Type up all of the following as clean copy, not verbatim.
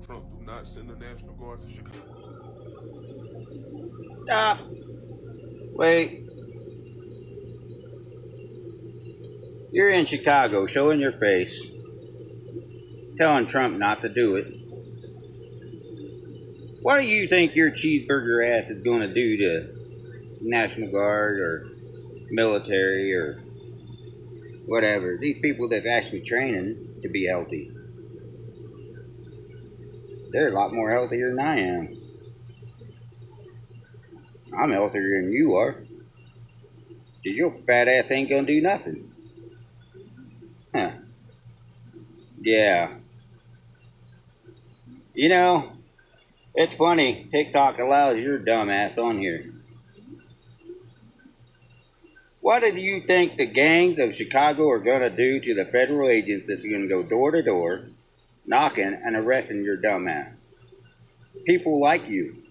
Trump do not send the National Guard to Chicago. Stop. Wait. You're in Chicago showing your face, telling Trump not to do it. What do you think your cheeseburger ass is going to do to National Guard or military or whatever? These people that's actually training to be healthy. They're a lot more healthier than I am. I'm healthier than you are. Cause your fat ass ain't gonna do nothing. Huh. Yeah. You know, it's funny. TikTok allows your dumb ass on here. What do you think the gangs of Chicago are gonna do to the federal agents that's gonna go door to door, knocking and arresting your dumb ass? People like you.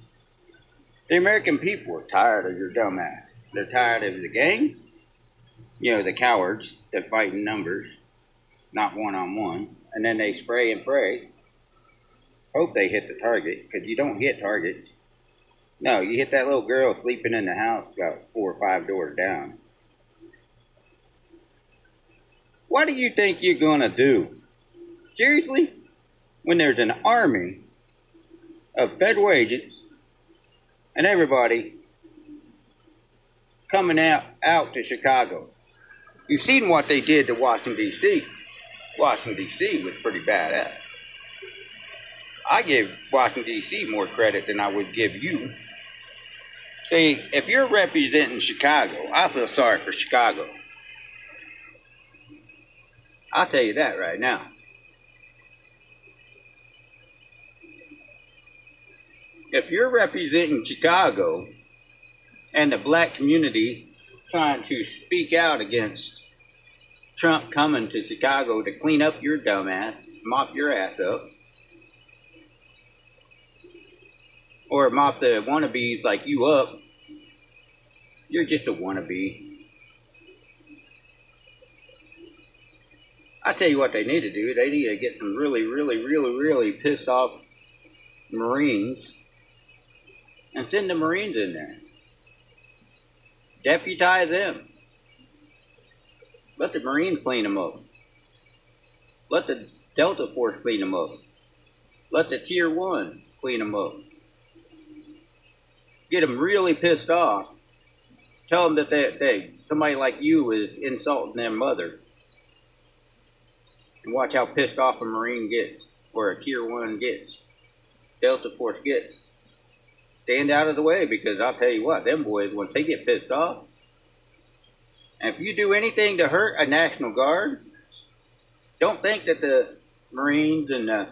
The American people are tired of your dumb ass. They're tired of the gangs, the cowards that fight in numbers, not one on one, and then they spray and pray. Hope they hit the target, because you don't hit targets. No, you hit that little girl sleeping in the house about 4 or 5 doors down. What do you think you're gonna do? Seriously? When there's an army of federal agents and everybody coming out to Chicago. You've seen what they did to Washington, D.C. Washington, D.C. was pretty badass. I give Washington, D.C. more credit than I would give you. See, if you're representing Chicago, I feel sorry for Chicago. I'll tell you that right now. If you're representing Chicago and the black community trying to speak out against Trump coming to Chicago to clean up your dumb ass, mop your ass up, or mop the wannabes like you up, you're just a wannabe. I tell you what they need to do. They need to get some really pissed off Marines and send the Marines in there. Deputize them. Let the Marines clean them up. Let the Delta Force clean them up. Let the Tier 1 clean them up. Get them really pissed off. Tell them that somebody like you is insulting their mother. And watch how pissed off a Marine gets, or a Tier 1 gets, Delta Force gets. Stand out of the way, because I'll tell you what, them boys, once they get pissed off, and if you do anything to hurt a National Guard, don't think that the Marines and the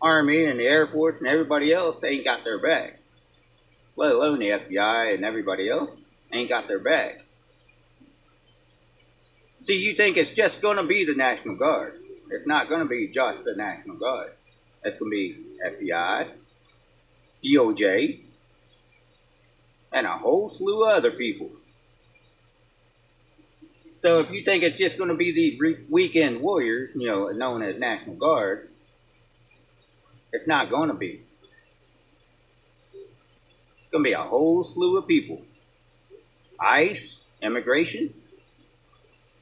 Army and the Air Force and everybody else ain't got their back. Let alone the FBI and everybody else ain't got their back. See, you think it's just going to be the National Guard. It's not going to be just the National Guard. It's going to be FBI, DOJ, and a whole slew of other people. So if you think it's just going to be these weekend warriors, known as National Guard, it's not going to be. It's going to be a whole slew of people. ICE, immigration.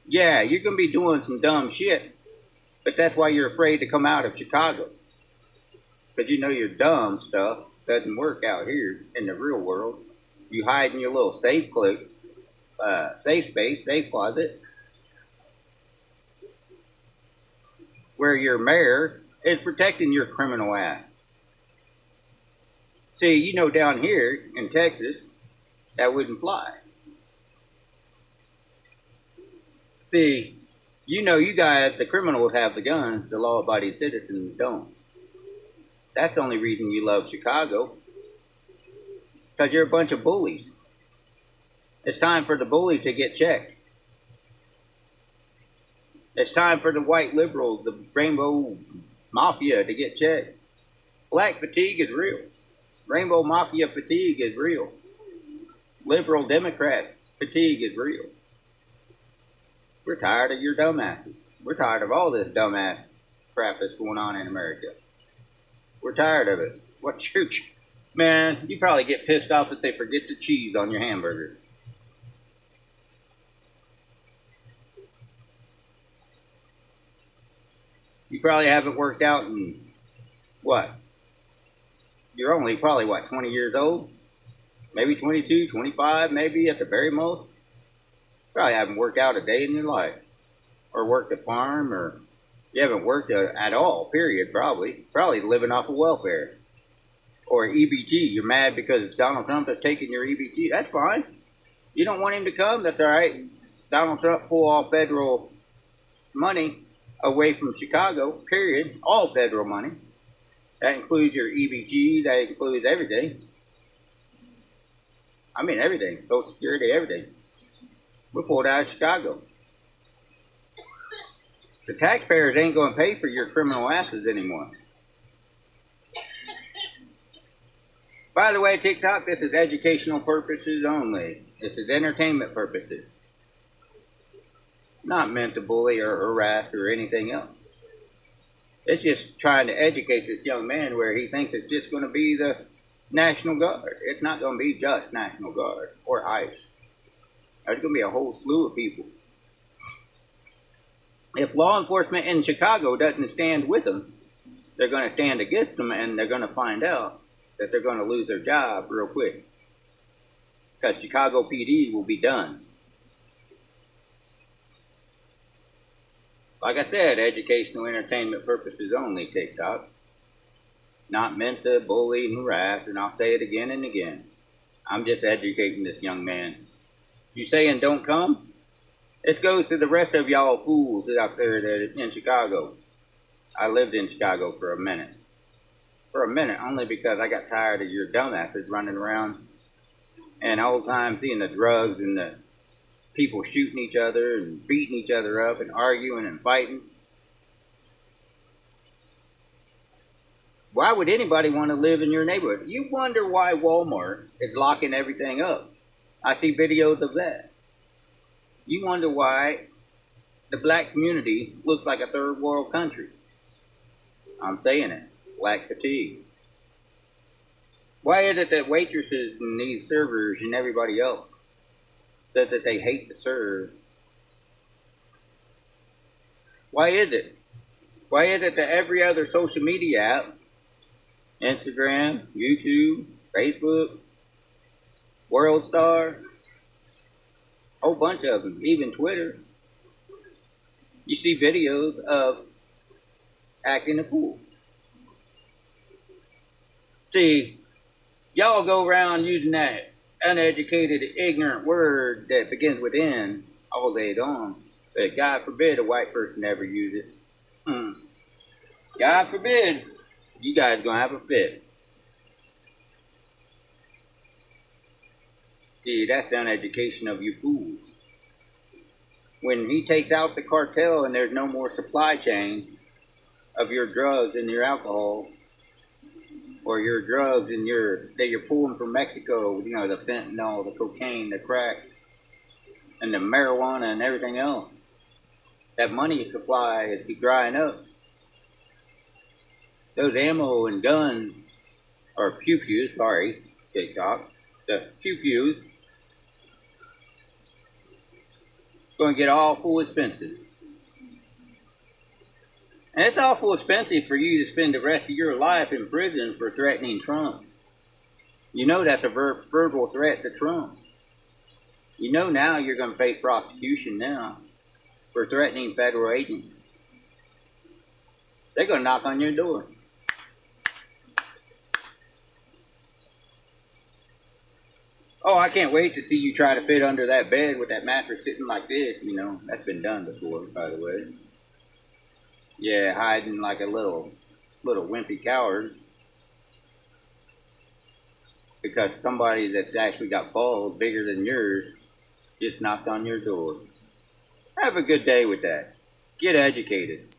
Yeah, you're going to be doing some dumb shit, but that's why you're afraid to come out of Chicago. Because your dumb stuff doesn't work out here in the real world. You hide in your little safe space, safe closet, where your mayor is protecting your criminal ass. See, down here in Texas, that wouldn't fly. See, you guys, the criminals have the guns, the law-abiding citizens don't. That's the only reason you love Chicago. Because you're a bunch of bullies. It's time for the bullies to get checked. It's time for the white liberals, the rainbow mafia to get checked. Black fatigue is real. Rainbow mafia fatigue is real. Liberal Democrat fatigue is real. We're tired of your dumbasses. We're tired of all this dumbass crap that's going on in America. We're tired of it. What's your... Man, you probably get pissed off if they forget the cheese on your hamburger. You probably haven't worked out in, what? You're only probably, what, 20 years old? Maybe 22, 25, maybe at the very most. Probably haven't worked out a day in your life. Or worked a farm, or you haven't worked at all, period, probably. Probably living off of welfare. Or EBT. You're mad because Donald Trump has taken your EBT. That's fine. You don't want him to come? That's all right. Donald Trump pull all federal money away from Chicago, period. All federal money. That includes your EBT. That includes everything. I mean everything. Social Security, everything. We pulled out of Chicago. The taxpayers ain't going to pay for your criminal asses anymore. By the way, TikTok, this is educational purposes only. This is entertainment purposes. Not meant to bully or harass or anything else. It's just trying to educate this young man where he thinks it's just going to be the National Guard. It's not going to be just National Guard or ICE. There's going to be a whole slew of people. If law enforcement in Chicago doesn't stand with them, they're going to stand against them, and they're going to find out that they're going to lose their job real quick. Because Chicago PD will be done. Like I said, educational entertainment purposes only, TikTok. Not meant to bully and harass, and I'll say it again and again. I'm just educating this young man. You saying don't come? This goes to the rest of y'all fools out there that in Chicago. I lived in Chicago for a minute. For a minute, only because I got tired of your dumbasses running around and all the time seeing the drugs and the people shooting each other and beating each other up and arguing and fighting. Why would anybody want to live in your neighborhood? You wonder why Walmart is locking everything up. I see videos of that. You wonder why the black community looks like a third world country. I'm saying it. Black fatigue. Why is it that waitresses and these servers and everybody else said that they hate to serve? Why is it? Why is it that every other social media app, Instagram, YouTube, Facebook, WorldStar, whole bunch of them, even Twitter, you see videos of acting a fool? See, y'all go around using that uneducated, ignorant word that begins with N all day long, but God forbid a white person ever use it. God forbid you guys gonna have a fit. See, that's the uneducation of you fools. When he takes out the cartel and there's no more supply chain of your drugs and your alcohol, or your drugs and that you're pulling from Mexico, you know, the fentanyl, the cocaine, the crack, and the marijuana and everything else, that money supply is drying up. Those ammo and guns, or pew-pews, sorry, TikTok, the pew-pews, going to get awful expensive. And it's awful expensive for you to spend the rest of your life in prison for threatening Trump. You know that's a verbal threat to Trump. You know now you're going to face prosecution now for threatening federal agents. They're going to knock on your door. Oh, I can't wait to see you try to fit under that bed with that mattress sitting like this. You know, that's been done before, by the way. Yeah, hiding like a little wimpy coward. Because somebody that's actually got balls bigger than yours just knocked on your door. Have a good day with that. Get educated.